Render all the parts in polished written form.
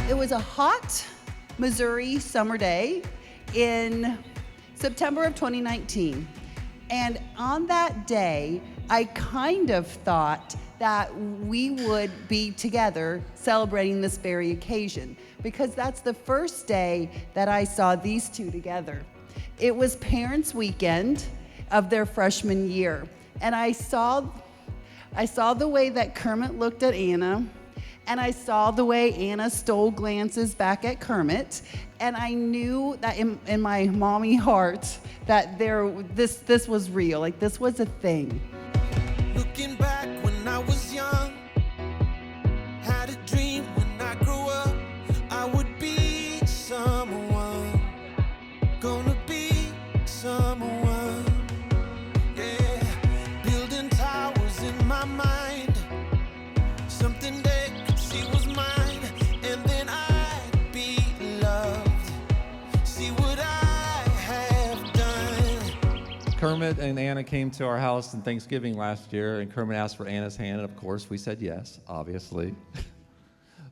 It was a hot Missouri summer day in September of 2019. And on that day, I kind of thought that we would be together celebrating this very occasion, because that's the first day that I saw these two together. It was Parents' Weekend of their freshman year. And I saw the way that Kermit looked at Anna, and I saw the way Anna stole glances back at Kermit, and I knew that in my mommy heart that this was real, like this was a thing. Looking back when I was young, had a dream when I grew up, I would be someone, gonna be someone, yeah, building towers in my mind, something they could see was mine, and then I'd be loved, see what I have done. Kermit and Anna came to our house on Thanksgiving last year, and Kermit asked for Anna's hand, and of course we said yes, obviously.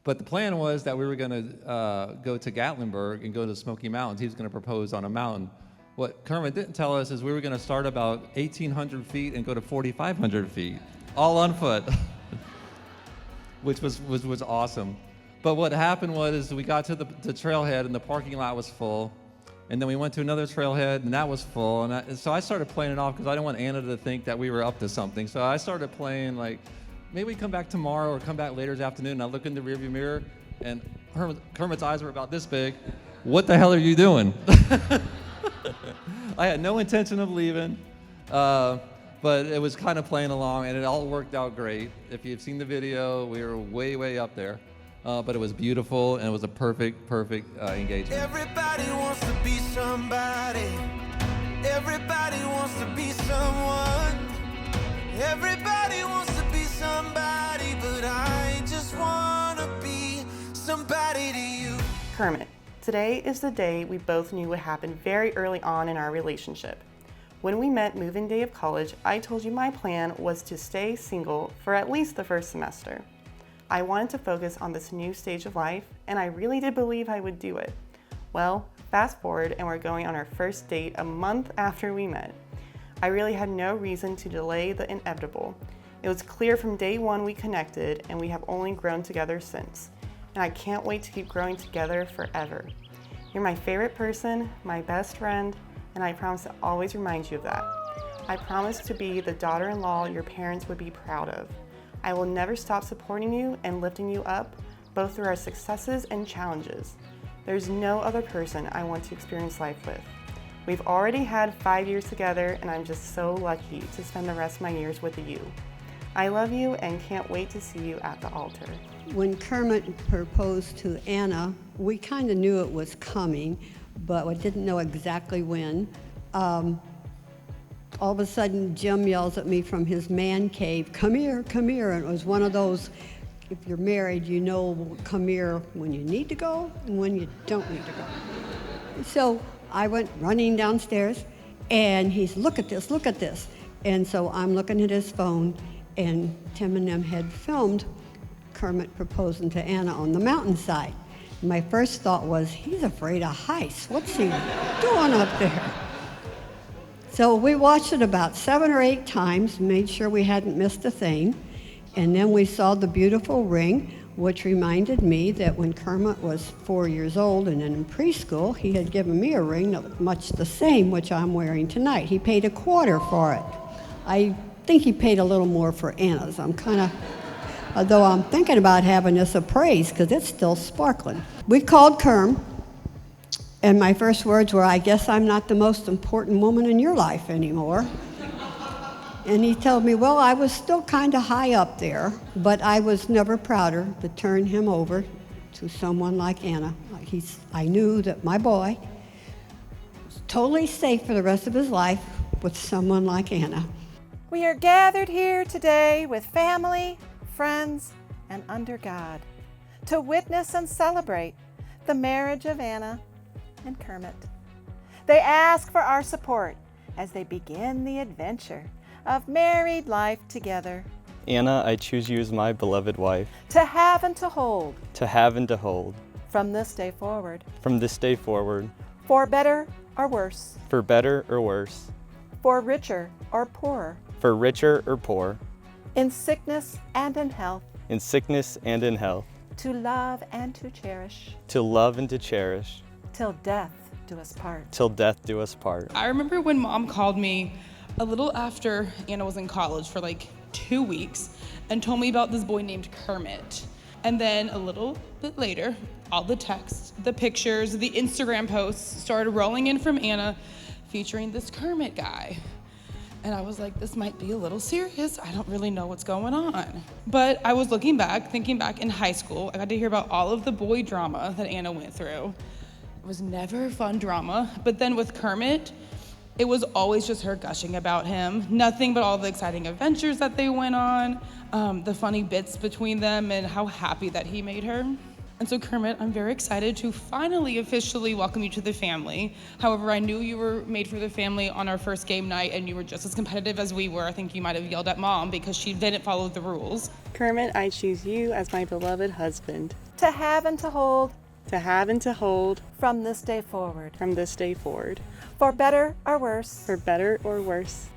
But the plan was that we were going to go to Gatlinburg and go to the Smoky Mountains. He was going to propose on a mountain. What Kermit didn't tell us is we were going to start about 1,800 feet and go to 4,500 feet, all on foot, which was awesome. But what happened was we got to the trailhead and the parking lot was full. And then we went to another trailhead, and that was full. And so I started playing it off because I didn't want Anna to think that we were up to something. So I started playing like, maybe we come back tomorrow or come back later this afternoon. And I look in the rearview mirror, and Kermit's eyes were about this big. What the hell are you doing? I had no intention of leaving, but it was kind of playing along, and it all worked out great. If you've seen the video, we were way, way up there. But it was beautiful, and it was a perfect engagement. Everybody wants to be somebody. Everybody wants to be someone. Everybody wants to be somebody, but I just want to be somebody to you. Kermit, today is the day we both knew would happen very early on in our relationship. When we met moving day of college, I told you my plan was to stay single for at least the first semester. I wanted to focus on this new stage of life, and I really did believe I would do it. Well, fast forward, and we're going on our first date a month after we met. I really had no reason to delay the inevitable. It was clear from day one we connected, and we have only grown together since. And I can't wait to keep growing together forever. You're my favorite person, my best friend, and I promise to always remind you of that. I promise to be the daughter-in-law your parents would be proud of. I will never stop supporting you and lifting you up, both through our successes and challenges. There's no other person I want to experience life with. We've already had 5 years together, and I'm just so lucky to spend the rest of my years with you. I love you and can't wait to see you at the altar. When Kermit proposed to Anna, we kind of knew it was coming, but we didn't know exactly when. All of a sudden, Jim yells at me from his man cave, come here, and it was one of those, if you're married, you know, come here when you need to go and when you don't need to go. So I went running downstairs, and he's, look at this. And so I'm looking at his phone, and Tim and them had filmed Kermit proposing to Anna on the mountainside. My first thought was, he's afraid of heights. What's he doing up there? So we watched it about 7 or 8 times, made sure we hadn't missed a thing, and then we saw the beautiful ring, which reminded me that when Kermit was 4 years old and in preschool, he had given me a ring that looked much the same, which I'm wearing tonight. He paid $25 for it. I think he paid a little more for Anna's. Although I'm thinking about having this appraised because it's still sparkling. We called Kerm. And my first words were, I guess I'm not the most important woman in your life anymore. And he told me, well, I was still kind of high up there, but I was never prouder to turn him over to someone like Anna. I knew that my boy was totally safe for the rest of his life with someone like Anna. We are gathered here today with family, friends, and under God to witness and celebrate the marriage of Anna and Kermit. They ask for our support as they begin the adventure of married life together. Anna, I choose you as my beloved wife. To have and to hold. To have and to hold. from this day forward, from this day forward, for better or worse, for better or worse, for richer or poorer, for richer or poor, in sickness and in health, in sickness and in health, to love and to cherish, to love and to cherish, till death do us part. till death do us part. I remember when Mom called me a little after Anna was in college for like 2 weeks and told me about this boy named Kermit. And then a little bit later, all the texts, the pictures, the Instagram posts started rolling in from Anna featuring this Kermit guy. And I was like, this might be a little serious. I don't really know what's going on. But I was thinking back in high school, I got to hear about all of the boy drama that Anna went through. It was never fun drama. But then with Kermit, it was always just her gushing about him. Nothing but all the exciting adventures that they went on, the funny bits between them, and how happy that he made her. And so Kermit, I'm very excited to finally officially welcome you to the family. However, I knew you were made for the family on our first game night, and you were just as competitive as we were. I think you might have yelled at Mom because she didn't follow the rules. Kermit, I choose you as my beloved husband, To have and to hold, to have and to hold from this day forward, from this day forward, for better or worse, for better or worse,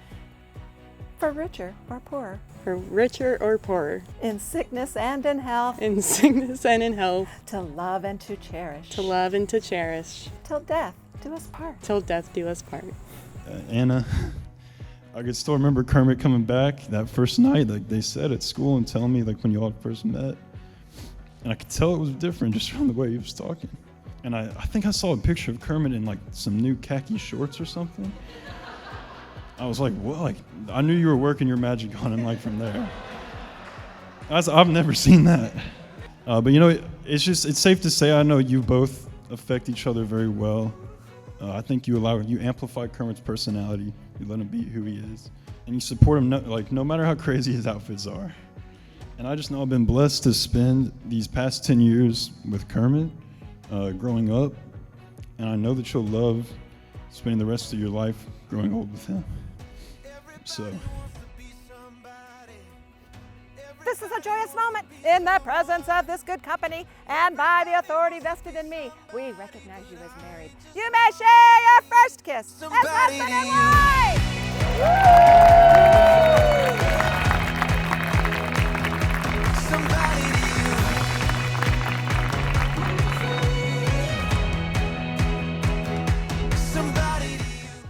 for richer or poorer, for richer or poorer, in sickness and in health, in sickness and in health, to love and to cherish, to love and to cherish, till death do us part. till death do us part. Anna, I could still remember Kermit coming back that first night, like they said at school, and telling me like when you all first met. And I could tell it was different just from the way he was talking. And I think I saw a picture of Kermit in like some new khaki shorts or something. I was like, well, like I knew you were working your magic on him like from there. I've never seen that. But you know, it's safe to say I know you both affect each other very well. I think you amplify Kermit's personality. You let him be who he is, and you support him no matter how crazy his outfits are. And I just know I've been blessed to spend these past 10 years with Kermit, growing up, and I know that you'll love spending the rest of your life growing old with him. So. This is a joyous moment in the presence of this good company, and by the authority vested in me, we recognize you as married. You may share your first kiss as husband and wife.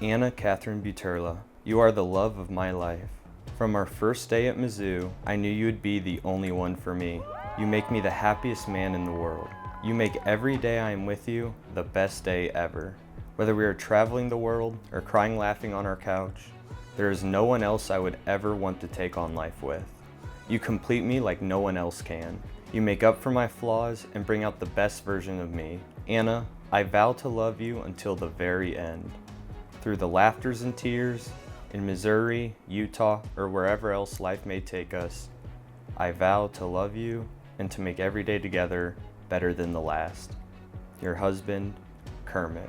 Anna Catherine Buterla, you are the love of my life. From our first day at Mizzou, I knew you would be the only one for me. You make me the happiest man in the world. You make every day I am with you the best day ever. Whether we are traveling the world or crying laughing on our couch, there is no one else I would ever want to take on life with. You complete me like no one else can. You make up for my flaws and bring out the best version of me. Anna, I vow to love you until the very end. Through the laughters and tears, in Missouri, Utah, or wherever else life may take us, I vow to love you and to make every day together better than the last. Your husband, Kermit.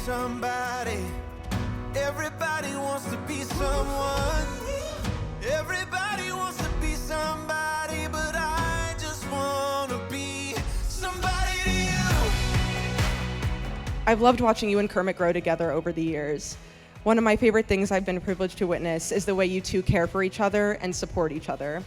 Somebody, everybody wants to be someone. Everybody wants to be somebody, but I just want to be somebody to you. I've loved watching you and Kermit grow together over the years. One of my favorite things I've been privileged to witness is the way you two care for each other and support each other.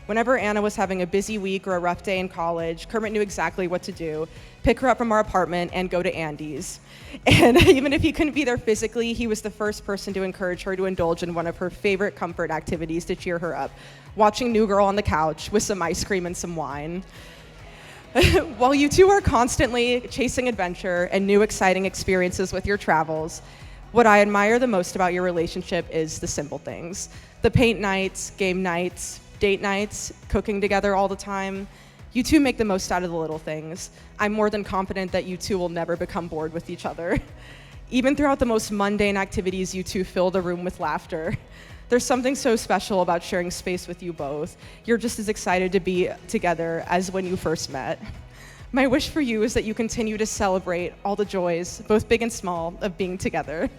Whenever Anna was having a busy week or a rough day in college, Kermit knew exactly what to do. Pick her up from our apartment and go to Andy's. And even if he couldn't be there physically, he was the first person to encourage her to indulge in one of her favorite comfort activities to cheer her up, watching New Girl on the couch with some ice cream and some wine. While you two are constantly chasing adventure and new exciting experiences with your travels, what I admire the most about your relationship is the simple things. The paint nights, game nights, date nights, cooking together all the time. You two make the most out of the little things. I'm more than confident that you two will never become bored with each other. Even throughout the most mundane activities, you two fill the room with laughter. There's something so special about sharing space with you both. You're just as excited to be together as when you first met. My wish for you is that you continue to celebrate all the joys, both big and small, of being together.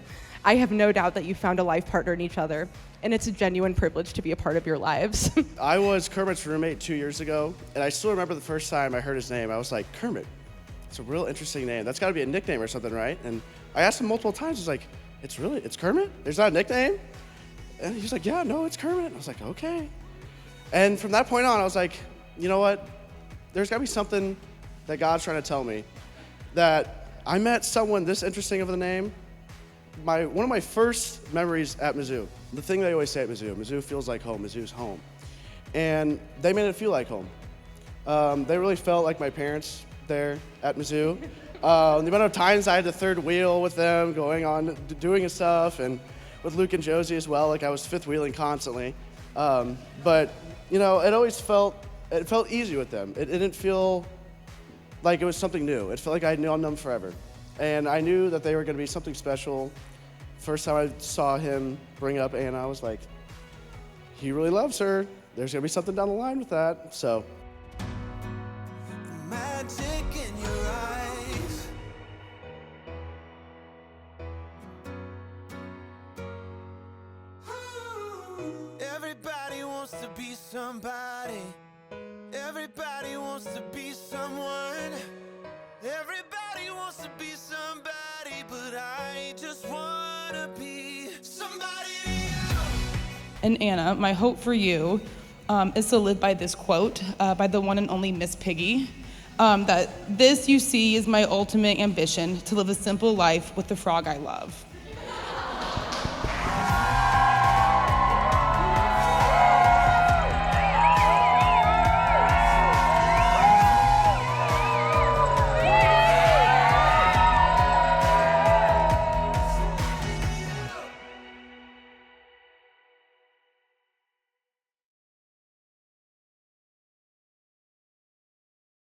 I have no doubt that you found a life partner in each other, and it's a genuine privilege to be a part of your lives. I was Kermit's roommate 2 years ago, and I still remember the first time I heard his name. I was like, Kermit, it's a real interesting name. That's got to be a nickname or something, right? And I asked him multiple times. He's like, it's Kermit? There's not a nickname? And he's like, yeah, no, it's Kermit. I was like, okay. And from that point on, I was like, you know what? There's got to be something that God's trying to tell me. That I met someone this interesting of the name. One of my first memories at Mizzou, the thing they always say at Mizzou feels like home, Mizzou's home. And they made it feel like home. They really felt like my parents there at Mizzou. The amount of times I had the third wheel with them, going on, doing stuff, and with Luke and Josie as well, like I was fifth wheeling constantly. But, you know, it felt easy with them. It didn't feel like it was something new. It felt like I had known them forever. And I knew that they were going to be something special. First time I saw him bring up Anna, I was like, he really loves her. There's going to be something down the line with that. So. Magic in your eyes. Everybody wants to be somebody. Everybody wants to be someone. Everybody wants to be somebody, but I just wanna be somebody to you. And Anna, my hope for you is to live by this quote by the one and only Miss Piggy, that this you see is my ultimate ambition, to live a simple life with the frog I love.